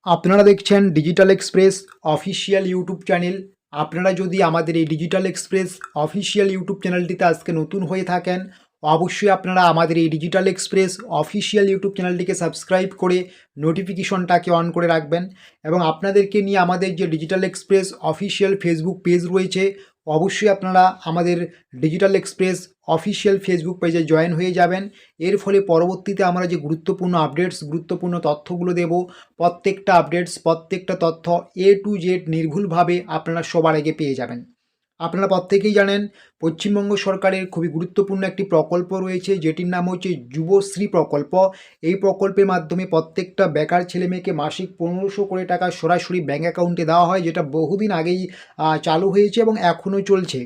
আপনারা দেখছেন digital express official YouTube channel. আপনারা যদি আমাদের এই ডিজিটাল এক্সপ্রেস অফিসিয়াল ইউটিউব চ্যানেলটিতে আজকে নতুন হয়ে থাকেন, অবশ্যই আপনারা আমাদের এই ডিজিটাল এক্সপ্রেস অফিসিয়াল ইউটিউব চ্যানেলটিকে সাবস্ক্রাইব করে নোটিফিকেশনটাকে অন করে রাখবেন। এবং আপনাদেরকে নিয়ে আমাদের যে digital express official Facebook page রয়েছে, অবশ্যই আপনারা আমাদের ডিজিটাল এক্সপ্রেস অফিসিয়াল ফেসবুক পেজে জয়েন হয়ে যাবেন। এর ফলে পরবর্তীতে আমরা যে গুরুত্বপূর্ণ আপডেটস, গুরুত্বপূর্ণ তথ্যগুলো দেব, প্রত্যেকটা আপডেটস, প্রত্যেকটা তথ্য এ টু জেড নির্ভুলভাবে আপনারা সবার আগে পেয়ে যাবেন। আপনারা প্রত্যেকেই জানেন পশ্চিমবঙ্গ সরকারের খুবই গুরুত্বপূর্ণ একটি প্রকল্প রয়েছে, যেটির নাম হচ্ছে যুবশ্রী প্রকল্প। এই প্রকল্পের মাধ্যমে প্রত্যেকটা বেকার ছেলেমেয়েকে মাসিক 1500 করে টাকা সরাসরি ব্যাঙ্ক অ্যাকাউন্টে দেওয়া হয়, যেটা বহুদিন আগেই চালু হয়েছে এবং এখনও চলছে।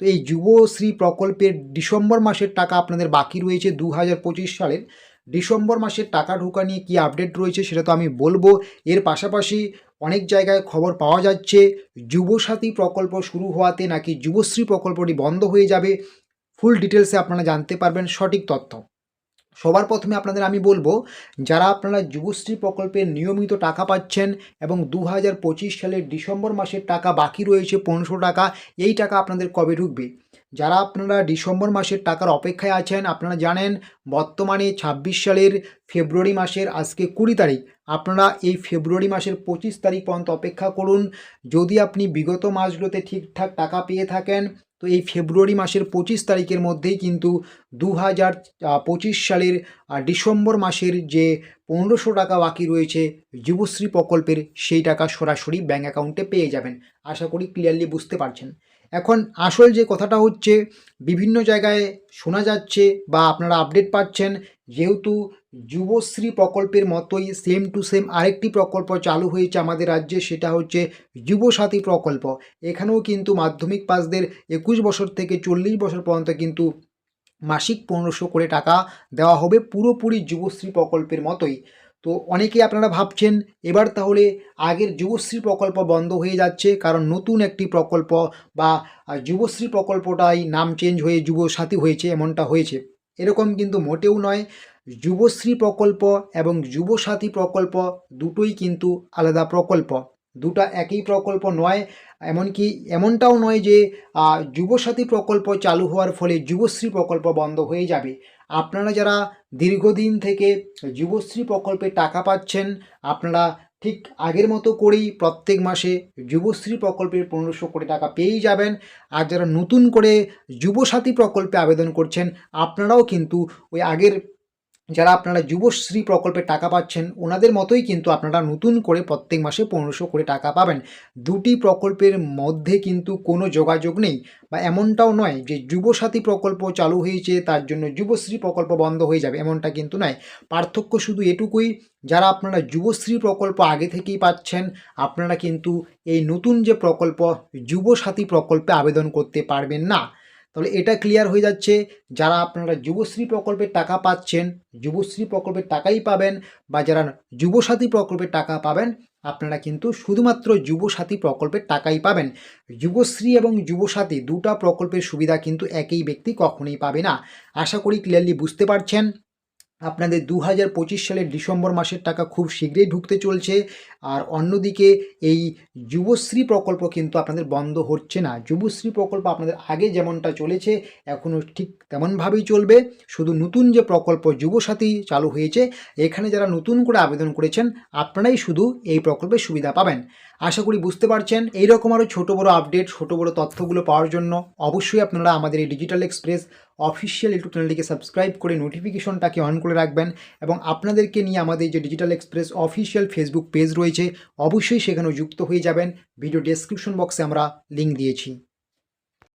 তো এই যুবশ্রী প্রকল্পের ডিসেম্বর মাসের টাকা আপনাদের বাকি রয়েছে 2025 সালের। ডিসেম্বর মাসের টাকা ঢোকা নিয়ে কী আপডেট রয়েছে সেটা তো আমি বলবো। এর পাশাপাশি অনেক জায়গায় খবর পাওয়া যাচ্ছে যুবসাথী প্রকল্প শুরু হওয়াতে নাকি যুবশ্রী প্রকল্পটি বন্ধ হয়ে যাবে। ফুল ডিটেলসে আপনারা জানতে পারবেন সঠিক তথ্য। সবার প্রথমে আপনাদের আমি বলবো, যারা আপনারা যুবশ্রী প্রকল্পের নিয়মিত টাকা পাচ্ছেন এবং 2025 সালের ডিসেম্বর মাসের টাকা বাকি রয়েছে 1500 টাকা, এই টাকা আপনাদের কবে ঢুকবে? যারা আপনারা ডিসেম্বর মাসের টাকার অপেক্ষায় আছেন, আপনারা জানেন বর্তমানে 26 সালের ফেব্রুয়ারি মাসের আজকে 20 তারিখ। আপনারা এই ফেব্রুয়ারি মাসের 25 তারিখ পর্যন্ত অপেক্ষা করুন। যদি আপনি বিগত মাসগুলোতে ঠিকঠাক টাকা পেয়ে থাকেন, তো এই ফেব্রুয়ারি মাসের 25 তারিখের মধ্যেই কিন্তু 2025 সালের ডিসেম্বর মাসের যে 1500 টাকা বাকি রয়েছে যুবশ্রী প্রকল্পের, সেই টাকা সরাসরি ব্যাঙ্ক অ্যাকাউন্টে পেয়ে যাবেন। আশা করি ক্লিয়ারলি বুঝতে পারছেন। এখন আসল যে কথাটা হচ্ছে, বিভিন্ন জায়গায় শোনা যাচ্ছে বা আপনারা আপডেট পাচ্ছেন, যেহেতু যুবশ্রী প্রকল্পের মতোই সেম টু সেম আরেকটি প্রকল্প চালু হয়েছে আমাদের রাজ্যে, সেটা হচ্ছে যুবসাথী প্রকল্প। এখানেও কিন্তু মাধ্যমিক পাসদের 21 বছর থেকে 40 বছর পর্যন্ত কিন্তু মাসিক 1500 করে টাকা দেওয়া হবে, পুরোপুরি যুবশ্রী প্রকল্পের মতোই। তো অনেকেই আপনারা ভাবছেন এবার তাহলে আগের যুবশ্রী প্রকল্প বন্ধ হয়ে যাচ্ছে, কারণ নতুন একটি প্রকল্প বা যুবশ্রী প্রকল্পটাই নাম চেঞ্জ হয়ে যুবসাথী হয়েছে, এমনটা হয়েছে। এরকম কিন্তু মোটেও নয়। যুবশ্রী প্রকল্প এবং যুবসাথী প্রকল্প দুটোই কিন্তু আলাদা প্রকল্প, দুটা একই প্রকল্প নয়। এমনকি এমনটাও নয় যে যুবসাথী প্রকল্প চালু হওয়ার ফলে যুবশ্রী প্রকল্প বন্ধ হয়ে যাবে। আপনারা যারা দীর্ঘদিন থেকে যুবশ্রী প্রকল্পে টাকা পাচ্ছেন, আপনারা ঠিক আগের মতো করেই প্রত্যেক মাসে যুবশ্রী প্রকল্পের 1500 করে টাকা পেয়েই যাবেন। আর যারা নতুন করে যুবসাথী প্রকল্পে আবেদন করছেন, আপনারাও কিন্তু ওই আগের যারা আপনারা যুবশ্রী প্রকল্পে টাকা পাচ্ছেন ওনাদের মতোই কিন্তু আপনারা নতুন করে প্রত্যেক মাসে 1500 করে টাকা পাবেন। দুটি প্রকল্পের মধ্যে কিন্তু কোনো যোগাযোগ নেই, বা এমনটাও নয় যে যুবসাথী প্রকল্প চালু হয়েছে তার জন্য যুবশ্রী প্রকল্প বন্ধ হয়ে যাবে, এমনটা কিন্তু নয়। পার্থক্য শুধু এটুকুই, যারা আপনারা যুবশ্রী প্রকল্প আগে থেকেই পাচ্ছেন, আপনারা কিন্তু এই নতুন যে প্রকল্প যুবসাথী প্রকল্পে আবেদন করতে পারবেন না। তাহলে এটা ক্লিয়ার হয়ে যাচ্ছে, যারা আপনারা যুবশ্রী প্রকল্পের টাকা পাচ্ছেন, যুবশ্রী প্রকল্পের টাকাই পাবেন, বা যারা যুবসাথী প্রকল্পের টাকা পাবেন, আপনারা কিন্তু শুধুমাত্র যুবসাথী প্রকল্পের টাকাই পাবেন। যুবশ্রী এবং যুবসাথী দুটা প্রকল্পের সুবিধা কিন্তু একই ব্যক্তি কখনোই পাবে না। আশা করি ক্লিয়ারলি বুঝতে পারছেন। আপনাদের 2025 সালের ডিসেম্বর মাসের টাকা খুব শীঘ্রই ঢুকতে চলছে। আর অন্যদিকে এই যুবশ্রী প্রকল্প কিন্তু আপনাদের বন্ধ হচ্ছে না। যুবশ্রী প্রকল্প আপনাদের আগে যেমনটা চলেছে এখনও ঠিক তেমনভাবেই চলবে। শুধু নতুন যে প্রকল্প যুবসাথী চালু হয়েছে, এখানে যারা নতুন করে আবেদন করেছেন আপনারাই শুধু এই প্রকল্পের সুবিধা পাবেন। আশা করি বুঝতে পারছেন। এইরকম আরও ছোটো বড়ো আপডেট, ছোটো বড়ো তথ্যগুলো পাওয়ার জন্য অবশ্যই আপনারা আমাদের এই ডিজিটাল এক্সপ্রেস অফিসিয়াল ইউটিউব চ্যানেলটিকে সাবস্ক্রাইব করে নোটিফিকেশনটাকে অন করে রাখবেন। এবং আপনাদেরকে নিয়ে আমাদের যে digital express official Facebook page রয়েছে, অবশ্যই সেখানেও যুক্ত হয়ে যাবেন। ভিডিও ডেসক্রিপশন বক্সে আমরা লিঙ্ক দিয়েছি।